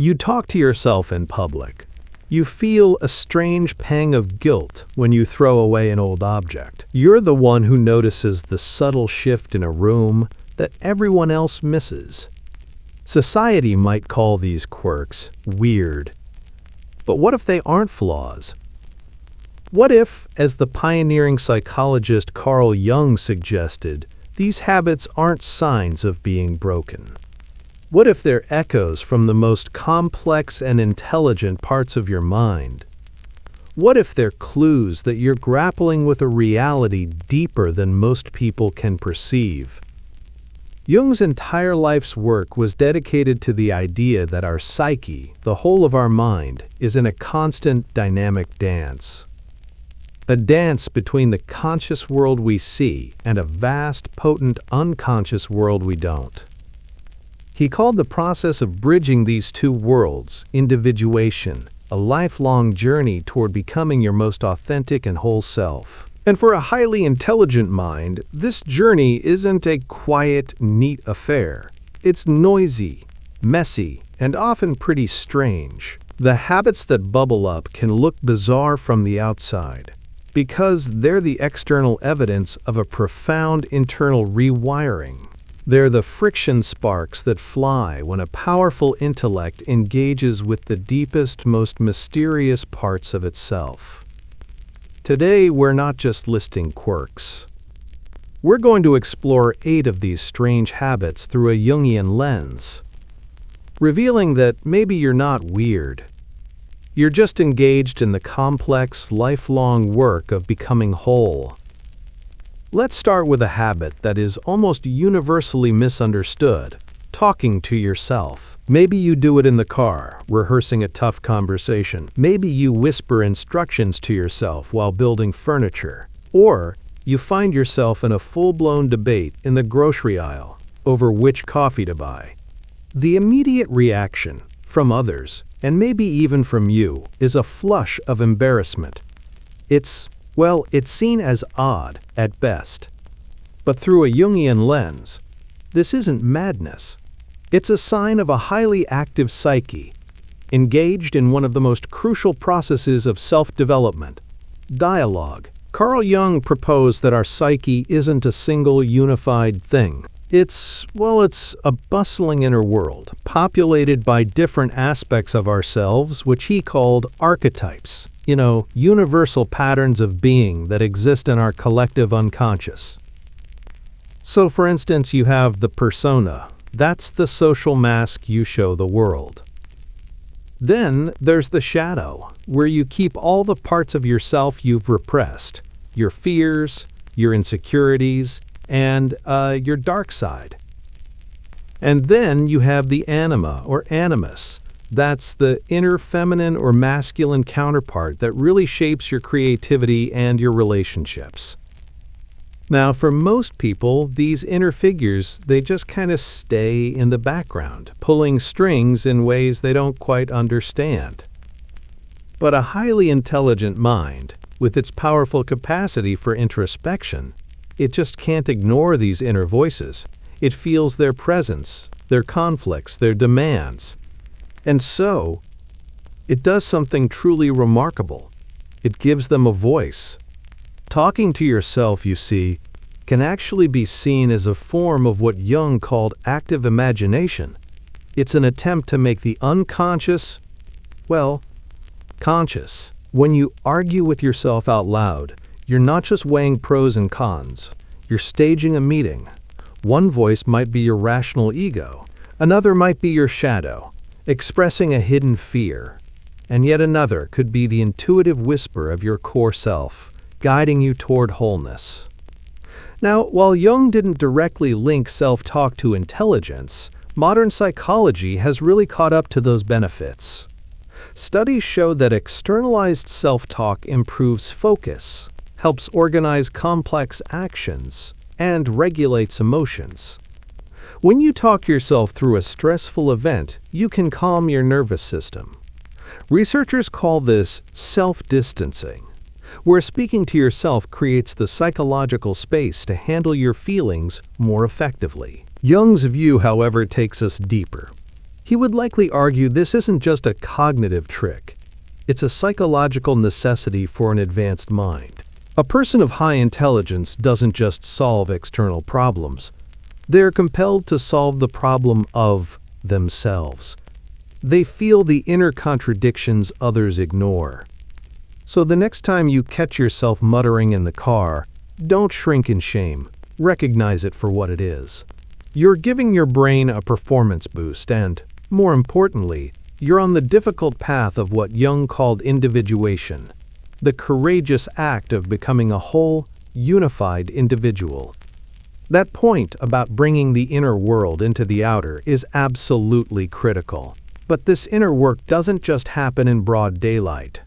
You talk to yourself in public. You feel a strange pang of guilt when you throw away an old object. You're the one who notices the subtle shift in a room that everyone else misses. Society might call these quirks weird. But what if they aren't flaws? What if, as the pioneering psychologist Carl Jung suggested, these habits aren't signs of being broken? What if they're echoes from the most complex and intelligent parts of your mind? What if they're clues that you're grappling with a reality deeper than most people can perceive? Jung's entire life's work was dedicated to the idea that our psyche, the whole of our mind, is in a constant dynamic dance. A dance between the conscious world we see and a vast, potent, unconscious world we don't. He called the process of bridging these two worlds individuation, a lifelong journey toward becoming your most authentic and whole self. And for a highly intelligent mind, this journey isn't a quiet, neat affair. It's noisy, messy, and often pretty strange. The habits that bubble up can look bizarre from the outside, because they're the external evidence of a profound internal rewiring. They're the friction sparks that fly when a powerful intellect engages with the deepest, most mysterious parts of itself. Today, we're not just listing quirks. We're going to explore 8 of these strange habits through a Jungian lens, revealing that maybe you're not weird. You're just engaged in the complex, lifelong work of becoming whole. Let's start with a habit that is almost universally misunderstood: talking to yourself. Maybe you do it in the car, rehearsing a tough conversation. Maybe you whisper instructions to yourself while building furniture. Or you find yourself in a full-blown debate in the grocery aisle over which coffee to buy. The immediate reaction from others, and maybe even from you, is a flush of embarrassment. It's seen as odd at best. But through a Jungian lens, this isn't madness. It's a sign of a highly active psyche, engaged in one of the most crucial processes of self-development: dialogue. Carl Jung proposed that our psyche isn't a single unified thing. It's a bustling inner world, populated by different aspects of ourselves, which he called archetypes. Universal patterns of being that exist in our collective unconscious. So, for instance, you have the persona. That's the social mask you show the world. Then there's the shadow, where you keep all the parts of yourself you've repressed: your fears, your insecurities, and your dark side. And then you have the anima or animus. That's the inner feminine or masculine counterpart that really shapes your creativity and your relationships. Now, for most people, these inner figures, they just kind of stay in the background, pulling strings in ways they don't quite understand. But a highly intelligent mind, with its powerful capacity for introspection, it just can't ignore these inner voices. It feels their presence, their conflicts, their demands. And so, it does something truly remarkable. It gives them a voice. Talking to yourself, you see, can actually be seen as a form of what Jung called active imagination. It's an attempt to make the unconscious, conscious. When you argue with yourself out loud, you're not just weighing pros and cons. You're staging a meeting. One voice might be your rational ego. Another might be your shadow, expressing a hidden fear. And yet another could be the intuitive whisper of your core self, guiding you toward wholeness. Now, while Jung didn't directly link self-talk to intelligence, modern psychology has really caught up to those benefits. Studies show that externalized self-talk improves focus, helps organize complex actions, and regulates emotions. When you talk yourself through a stressful event, you can calm your nervous system. Researchers call this self-distancing, where speaking to yourself creates the psychological space to handle your feelings more effectively. Jung's view, however, takes us deeper. He would likely argue this isn't just a cognitive trick. It's a psychological necessity for an advanced mind. A person of high intelligence doesn't just solve external problems. They're compelled to solve the problem of themselves. They feel the inner contradictions others ignore. So the next time you catch yourself muttering in the car, don't shrink in shame. Recognize it for what it is. You're giving your brain a performance boost and, more importantly, you're on the difficult path of what Jung called individuation, the courageous act of becoming a whole, unified individual. That point about bringing the inner world into the outer is absolutely critical. But this inner work doesn't just happen in broad daylight.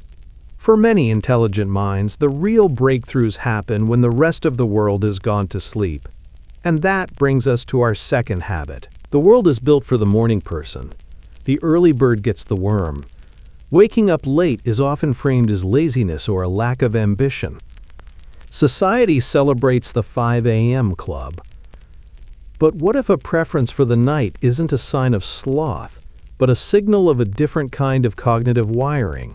For many intelligent minds, the real breakthroughs happen when the rest of the world has gone to sleep. And that brings us to our second habit. The world is built for the morning person. The early bird gets the worm. Waking up late is often framed as laziness or a lack of ambition. Society celebrates the 5 a.m. club. But what if a preference for the night isn't a sign of sloth, but a signal of a different kind of cognitive wiring?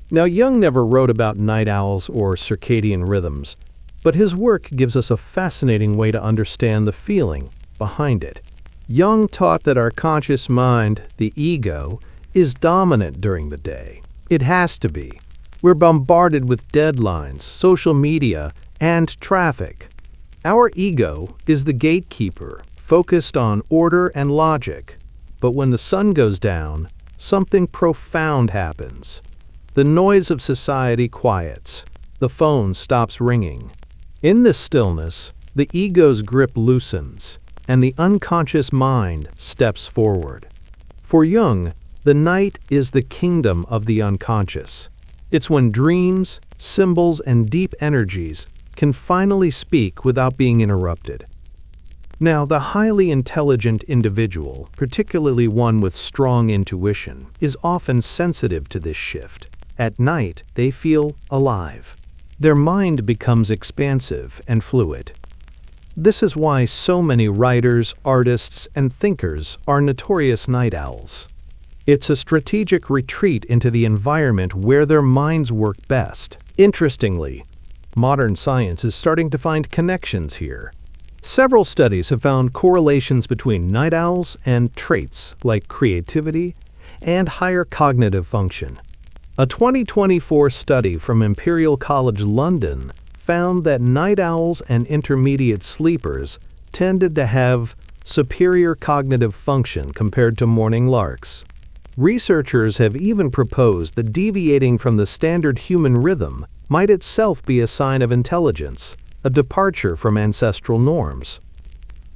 Now, Jung never wrote about night owls or circadian rhythms, but his work gives us a fascinating way to understand the feeling behind it. Jung taught that our conscious mind, the ego, is dominant during the day. It has to be. We're bombarded with deadlines, social media, and traffic. Our ego is the gatekeeper, focused on order and logic. But when the sun goes down, something profound happens. The noise of society quiets. The phone stops ringing. In this stillness, the ego's grip loosens, and the unconscious mind steps forward. For Jung, the night is the kingdom of the unconscious. It's when dreams, symbols, and deep energies can finally speak without being interrupted. Now, the highly intelligent individual, particularly one with strong intuition, is often sensitive to this shift. At night, they feel alive. Their mind becomes expansive and fluid. This is why so many writers, artists, and thinkers are notorious night owls. It's a strategic retreat into the environment where their minds work best. Interestingly, modern science is starting to find connections here. Several studies have found correlations between night owls and traits like creativity and higher cognitive function. A 2024 study from Imperial College London found that night owls and intermediate sleepers tended to have superior cognitive function compared to morning larks. Researchers have even proposed that deviating from the standard human rhythm might itself be a sign of intelligence, a departure from ancestral norms.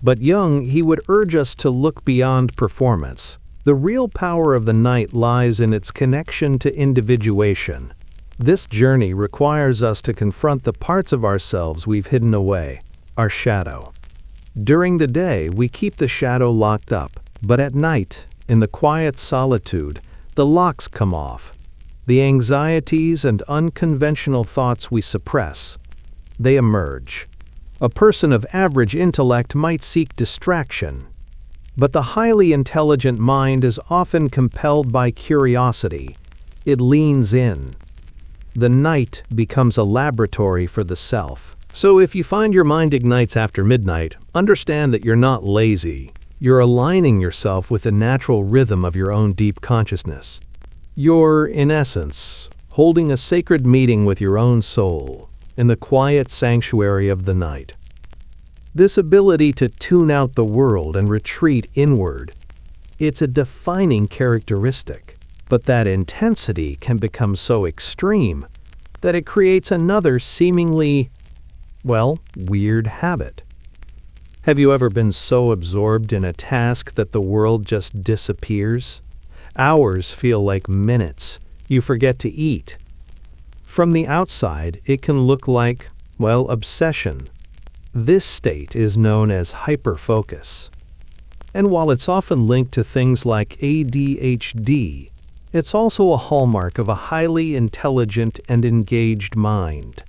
But Jung, he would urge us to look beyond performance. The real power of the night lies in its connection to individuation. This journey requires us to confront the parts of ourselves we've hidden away, our shadow. During the day, we keep the shadow locked up, but at night, in the quiet solitude, the locks come off. The anxieties and unconventional thoughts we suppress, they emerge. A person of average intellect might seek distraction, but the highly intelligent mind is often compelled by curiosity. It leans in. The night becomes a laboratory for the self. So if you find your mind ignites after midnight, understand that you're not lazy. You're aligning yourself with the natural rhythm of your own deep consciousness. You're, in essence, holding a sacred meeting with your own soul in the quiet sanctuary of the night. This ability to tune out the world and retreat inward, it's a defining characteristic. But that intensity can become so extreme that it creates another seemingly, weird habit. Have you ever been so absorbed in a task that the world just disappears? Hours feel like minutes. You forget to eat. From the outside, it can look like, obsession. This state is known as hyperfocus. And while it's often linked to things like ADHD, it's also a hallmark of a highly intelligent and engaged mind.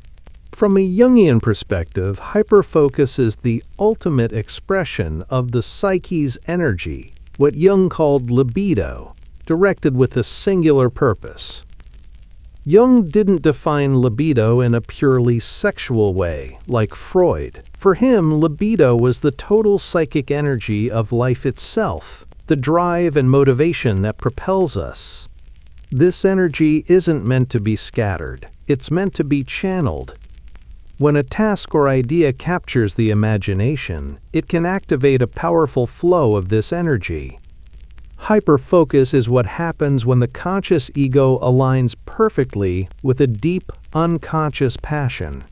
From a Jungian perspective, hyperfocus is the ultimate expression of the psyche's energy. what Jung called libido, directed with a singular purpose. Jung didn't define libido in a purely sexual way, like Freud. For him, libido was the total psychic energy of life itself, the drive and motivation that propels us. This energy isn't meant to be scattered, it's meant to be channeled. When a task or idea captures the imagination, it can activate a powerful flow of this energy. Hyperfocus is what happens when the conscious ego aligns perfectly with a deep, unconscious passion.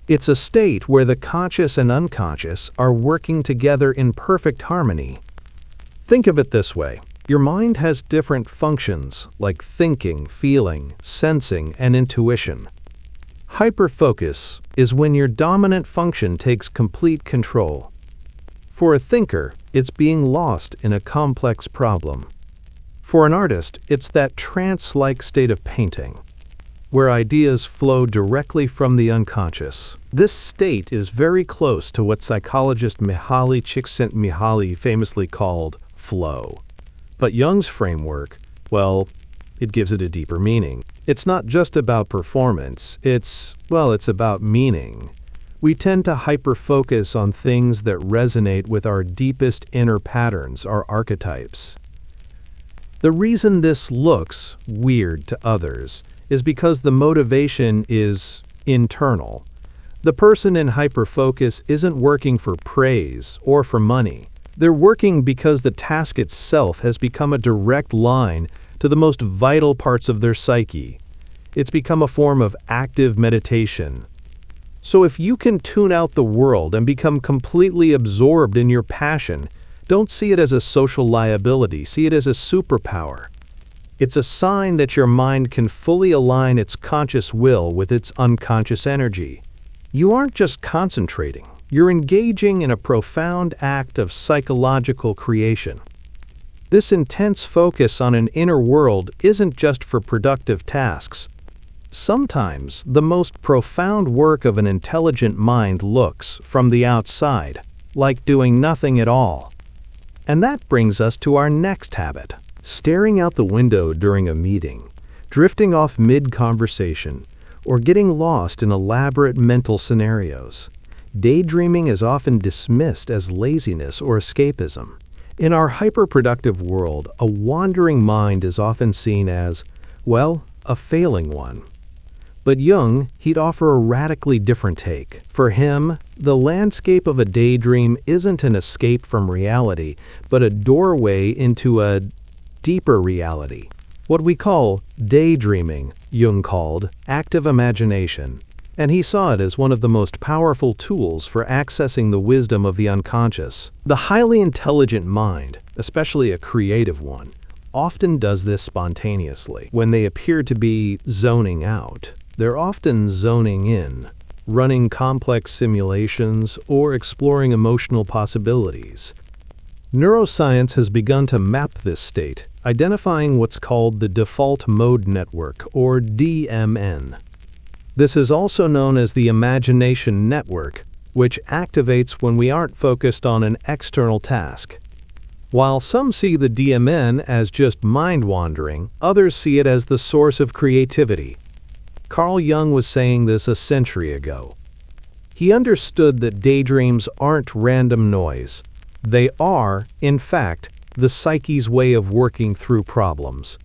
It's a state where the conscious and unconscious are working together in perfect harmony. Think of it this way. Your mind has different functions like thinking, feeling, sensing, and intuition. Hyperfocus is when your dominant function takes complete control. For a thinker, it's being lost in a complex problem. For an artist, it's that trance-like state of painting, where ideas flow directly from the unconscious. This state is very close to what psychologist Mihaly Csikszentmihalyi famously called flow. But Jung's framework, well, it gives it a deeper meaning. It's not just about performance, it's about meaning. We tend to hyper-focus on things that resonate with our deepest inner patterns, our archetypes. The reason this looks weird to others is because the motivation is internal. The person in hyper-focus isn't working for praise or for money. They're working because the task itself has become a direct line to the most vital parts of their psyche. It's become a form of active meditation. So if you can tune out the world and become completely absorbed in your passion, don't see it as a social liability, see it as a superpower. It's a sign that your mind can fully align its conscious will with its unconscious energy. You aren't just concentrating, you're engaging in a profound act of psychological creation. This intense focus on an inner world isn't just for productive tasks. Sometimes, the most profound work of an intelligent mind looks, from the outside, like doing nothing at all. And that brings us to our next habit: staring out the window during a meeting, drifting off mid-conversation, or getting lost in elaborate mental scenarios. Daydreaming is often dismissed as laziness or escapism. In our hyperproductive world, a wandering mind is often seen as, a failing one. But Jung, he'd offer a radically different take. For him, the landscape of a daydream isn't an escape from reality, but a doorway into a deeper reality. What we call daydreaming, Jung called active imagination, and he saw it as one of the most powerful tools for accessing the wisdom of the unconscious. The highly intelligent mind, especially a creative one, often does this spontaneously. When they appear to be zoning out, they're often zoning in, running complex simulations or exploring emotional possibilities. Neuroscience has begun to map this state, identifying what's called the default mode network, or DMN. This is also known as the imagination network, which activates when we aren't focused on an external task. While some see the DMN as just mind-wandering, others see it as the source of creativity. Carl Jung was saying this a century ago. He understood that daydreams aren't random noise. They are, in fact, the psyche's way of working through problems.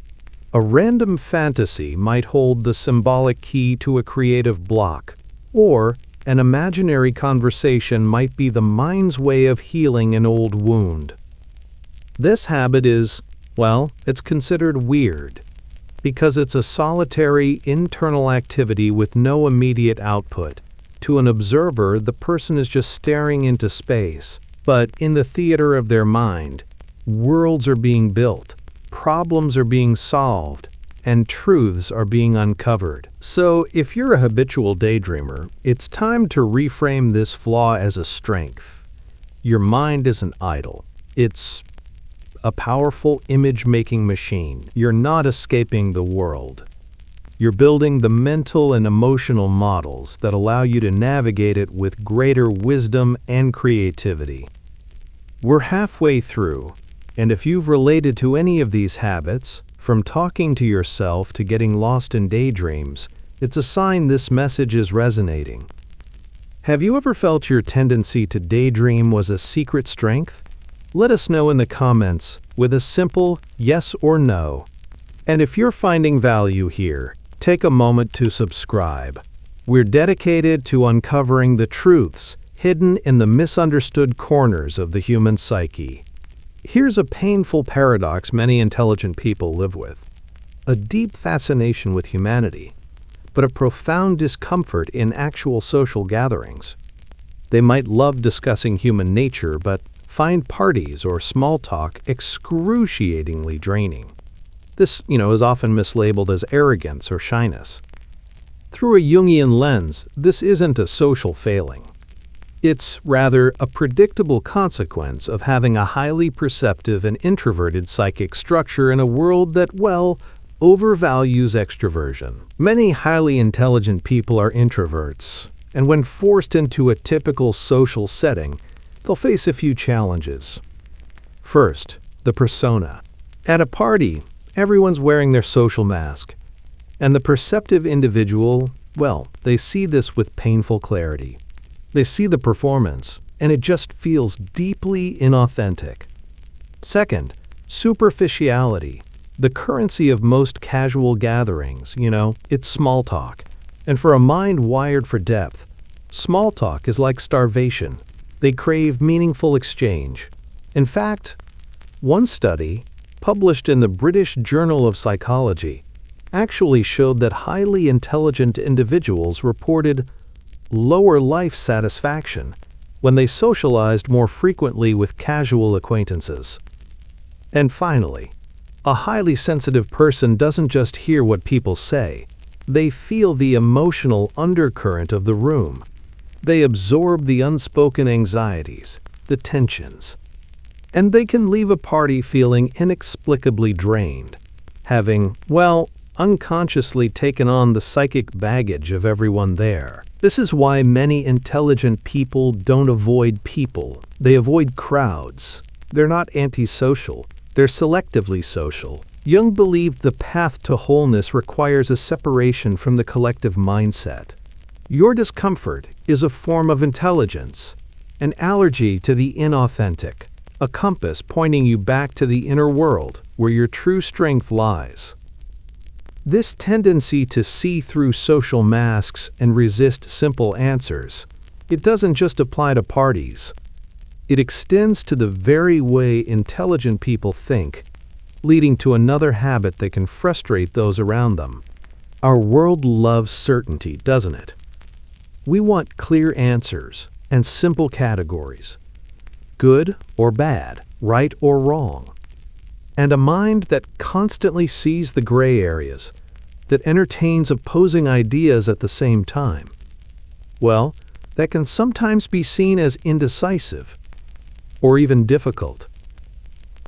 A random fantasy might hold the symbolic key to a creative block, or an imaginary conversation might be the mind's way of healing an old wound. This habit is, it's considered weird, because it's a solitary, internal activity with no immediate output. To an observer, the person is just staring into space. But in the theater of their mind, worlds are being built, problems are being solved, and truths are being uncovered. So, if you're a habitual daydreamer, it's time to reframe this flaw as a strength. Your mind isn't idle. It's a powerful image-making machine. You're not escaping the world. You're building the mental and emotional models that allow you to navigate it with greater wisdom and creativity. We're halfway through, And if you've related to any of these habits, from talking to yourself to getting lost in daydreams, it's a sign this message is resonating. Have you ever felt your tendency to daydream was a secret strength? Let us know in the comments with a simple yes or no. And if you're finding value here, take a moment to subscribe. We're dedicated to uncovering the truths hidden in the misunderstood corners of the human psyche. Here's a painful paradox many intelligent people live with: a deep fascination with humanity, but a profound discomfort in actual social gatherings. They might love discussing human nature, but find parties or small talk excruciatingly draining. This, is often mislabeled as arrogance or shyness. Through a Jungian lens, this isn't a social failing. It's rather a predictable consequence of having a highly perceptive and introverted psychic structure in a world that, overvalues extroversion. Many highly intelligent people are introverts, and when forced into a typical social setting, they'll face a few challenges. First, the persona. At a party, everyone's wearing their social mask, and the perceptive individual, they see this with painful clarity. They see the performance, and it just feels deeply inauthentic. Second, superficiality. The currency of most casual gatherings, it's small talk. And for a mind wired for depth, small talk is like starvation. They crave meaningful exchange. In fact, one study, published in the British Journal of Psychology, actually showed that highly intelligent individuals reported lower life satisfaction when they socialized more frequently with casual acquaintances. And finally, a highly sensitive person doesn't just hear what people say, they feel the emotional undercurrent of the room. They absorb the unspoken anxieties, the tensions, and they can leave a party feeling inexplicably drained, having, unconsciously taken on the psychic baggage of everyone there. This is why many intelligent people don't avoid people. They avoid crowds. They're not antisocial. They're selectively social. Jung believed the path to wholeness requires a separation from the collective mindset. Your discomfort is a form of intelligence, an allergy to the inauthentic, a compass pointing you back to the inner world where your true strength lies. This tendency to see through social masks and resist simple answers, it doesn't just apply to parties. It extends to the very way intelligent people think, leading to another habit that can frustrate those around them. Our world loves certainty, doesn't it? We want clear answers and simple categories: good or bad, right or wrong. And a mind that constantly sees the gray areas, that entertains opposing ideas at the same time, that can sometimes be seen as indecisive or even difficult.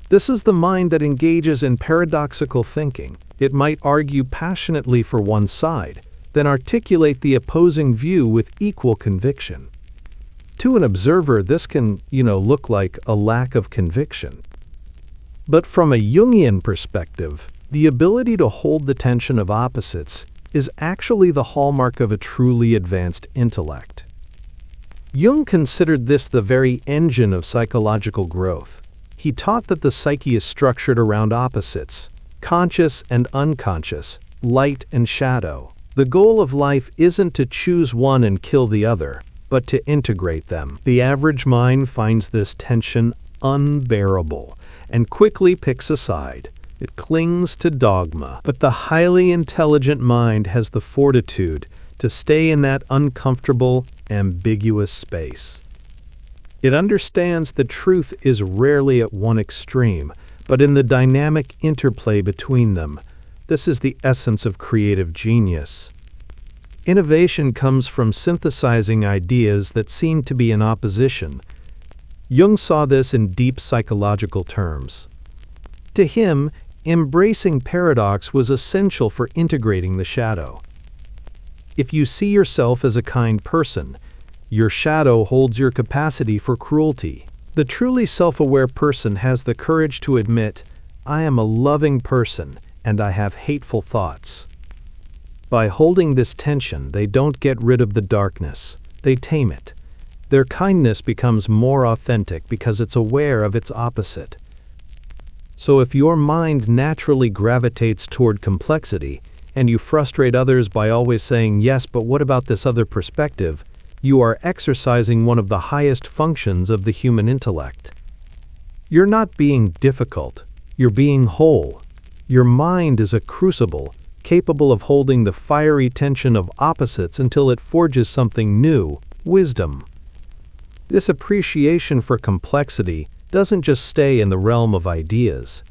This is the mind that engages in paradoxical thinking. It might argue passionately for one side, then articulate the opposing view with equal conviction. To an observer, this can, look like a lack of conviction. But from a Jungian perspective, the ability to hold the tension of opposites is actually the hallmark of a truly advanced intellect. Jung considered this the very engine of psychological growth. He taught that the psyche is structured around opposites, conscious and unconscious, light and shadow. The goal of life isn't to choose one and kill the other, but to integrate them. The average mind finds this tension unbearable and quickly picks a side. It clings to dogma. But the highly intelligent mind has the fortitude to stay in that uncomfortable, ambiguous space. It understands the truth is rarely at one extreme, but in the dynamic interplay between them. This is the essence of creative genius. Innovation comes from synthesizing ideas that seem to be in opposition. Jung saw this in deep psychological terms. To him, embracing paradox was essential for integrating the shadow. If you see yourself as a kind person, your shadow holds your capacity for cruelty. The truly self-aware person has the courage to admit, I am a loving person and I have hateful thoughts. By holding this tension, they don't get rid of the darkness, they tame it. Their kindness becomes more authentic because it's aware of its opposite. So if your mind naturally gravitates toward complexity, and you frustrate others by always saying, yes, but what about this other perspective, you are exercising one of the highest functions of the human intellect. You're not being difficult, you're being whole. Your mind is a crucible, capable of holding the fiery tension of opposites until it forges something new, wisdom. This appreciation for complexity doesn't just stay in the realm of ideas.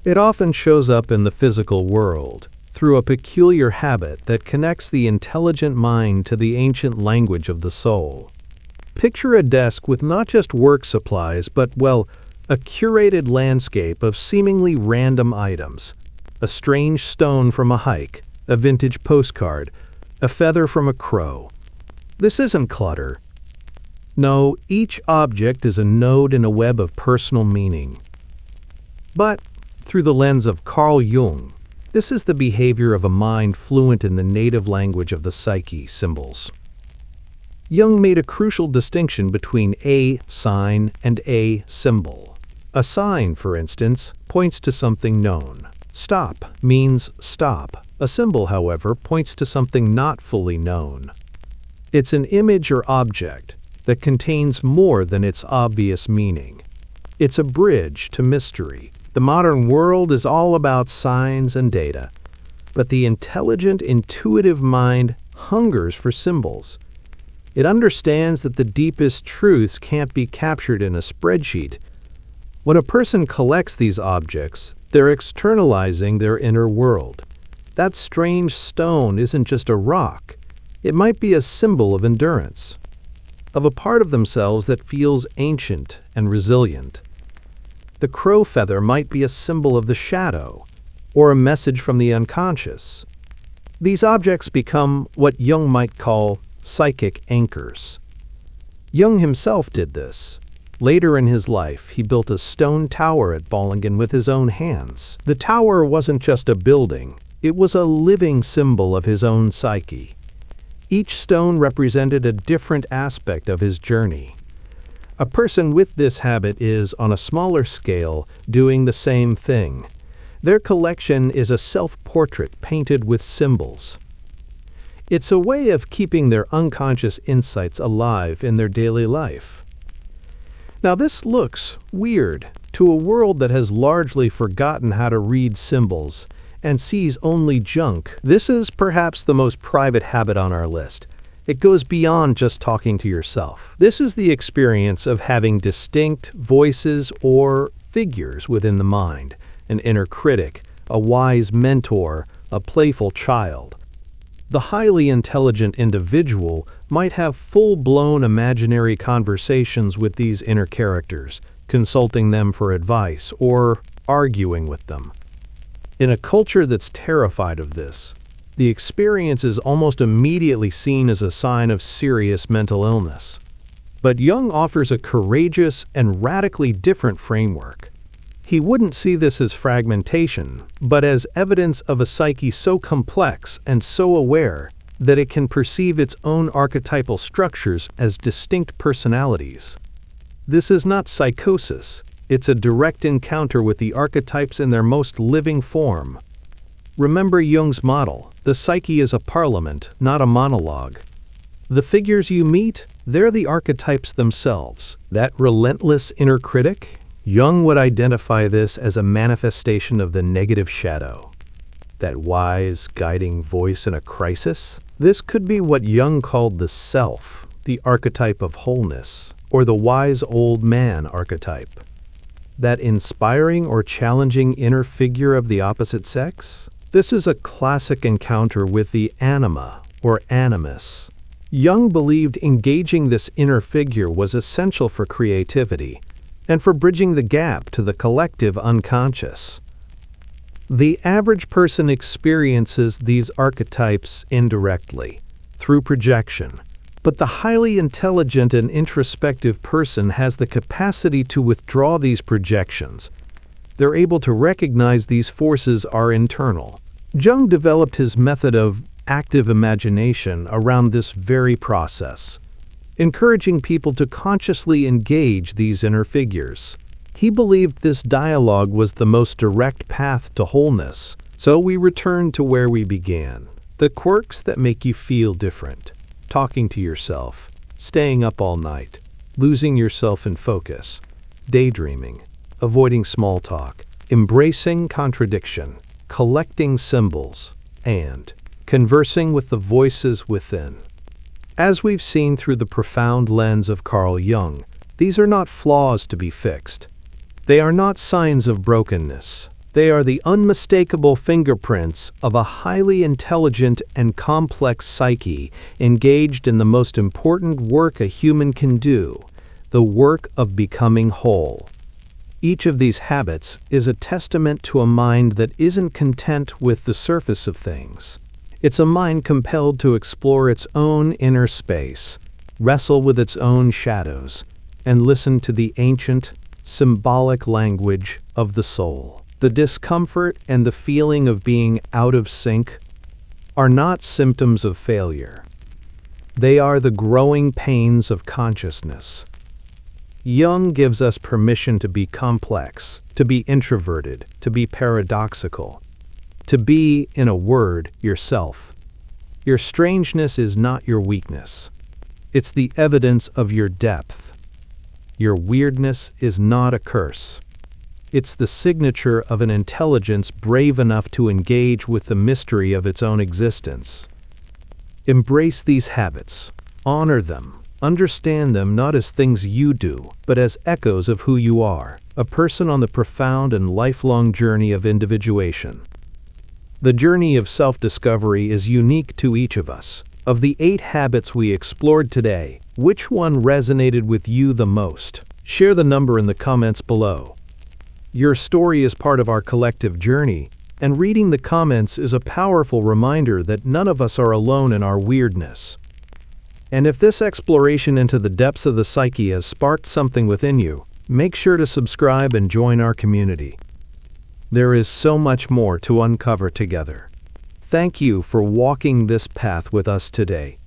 It often shows up in the physical world, through a peculiar habit that connects the intelligent mind to the ancient language of the soul. Picture a desk with not just work supplies, but, well, a curated landscape of seemingly random items. A strange stone from a hike, a vintage postcard, a feather from a crow. This isn't clutter. No, each object is a node in a web of personal meaning. But, through the lens of Jung, this is the behavior of a mind fluent in the native language of the psyche, symbols. Jung made a crucial distinction between a sign and a symbol. A sign, for instance, points to something known. Stop means stop. A symbol, however, points to something not fully known. It's an image or object that contains more than its obvious meaning. It's a bridge to mystery. The modern world is all about signs and data, but the intelligent, intuitive mind hungers for symbols. It understands that the deepest truths can't be captured in a spreadsheet. When a person collects these objects, they're externalizing their inner world. That strange stone isn't just a rock. It might be a symbol of endurance, of a part of themselves that feels ancient and resilient. The crow feather might be a symbol of the shadow, or a message from the unconscious. These objects become what Jung might call psychic anchors. Jung himself did this. Later in his life, he built a stone tower at Bollingen with his own hands. The tower wasn't just a building, it was a living symbol of his own psyche. Each stone represented a different aspect of his journey. A person with this habit is, on a smaller scale, doing the same thing. Their collection is a self-portrait painted with symbols. It's a way of keeping their unconscious insights alive in their daily life. Now this looks weird to a world that has largely forgotten how to read symbols and sees only junk. This is perhaps the most private habit on our list. It goes beyond just talking to yourself. This is the experience of having distinct voices or figures within the mind, an inner critic, a wise mentor, a playful child. The highly intelligent individual might have full-blown imaginary conversations with these inner characters, consulting them for advice or arguing with them. In a culture that's terrified of this, the experience is almost immediately seen as a sign of serious mental illness. But Jung offers a courageous and radically different framework. He wouldn't see this as fragmentation, but as evidence of a psyche so complex and so aware that it can perceive its own archetypal structures as distinct personalities. This is not psychosis, it's a direct encounter with the archetypes in their most living form. Remember Jung's model, the psyche is a parliament, not a monologue. The figures you meet, they're the archetypes themselves. That relentless inner critic? Jung would identify this as a manifestation of the negative shadow. That wise, guiding voice in a crisis? This could be what Jung called the self, the archetype of wholeness, or the wise old man archetype. That inspiring or challenging inner figure of the opposite sex? This is a classic encounter with the anima, or animus. Jung believed engaging this inner figure was essential for creativity, and for bridging the gap to the collective unconscious. The average person experiences these archetypes indirectly, through projection, But the highly intelligent and introspective person has the capacity to withdraw these projections. They're able to recognize these forces are internal. Jung developed his method of active imagination around this very process, encouraging people to consciously engage these inner figures. He believed this dialogue was the most direct path to wholeness. So we return to where we began. The quirks that make you feel different. Talking to yourself, staying up all night, losing yourself in focus, daydreaming, avoiding small talk, embracing contradiction, collecting symbols, and conversing with the voices within. As we've seen through the profound lens of Carl Jung, these are not flaws to be fixed. They are not signs of brokenness. They are the unmistakable fingerprints of a highly intelligent and complex psyche engaged in the most important work a human can do, the work of becoming whole. Each of these habits is a testament to a mind that isn't content with the surface of things. It's a mind compelled to explore its own inner space, wrestle with its own shadows, and listen to the ancient, symbolic language of the soul. The discomfort and the feeling of being out of sync are not symptoms of failure. They are the growing pains of consciousness. Jung gives us permission to be complex, to be introverted, to be paradoxical, to be, in a word, yourself. Your strangeness is not your weakness. It's the evidence of your depth. Your weirdness is not a curse. It's the signature of an intelligence brave enough to engage with the mystery of its own existence. Embrace these habits. Honor them. Understand them not as things you do, but as echoes of who you are, a person on the profound and lifelong journey of individuation. The journey of self-discovery is unique to each of us. Of the 8 habits we explored today, which one resonated with you the most? Share the number in the comments below. Your story is part of our collective journey, and reading the comments is a powerful reminder that none of us are alone in our weirdness. And if this exploration into the depths of the psyche has sparked something within you, make sure to subscribe and join our community. There is so much more to uncover together. Thank you for walking this path with us today.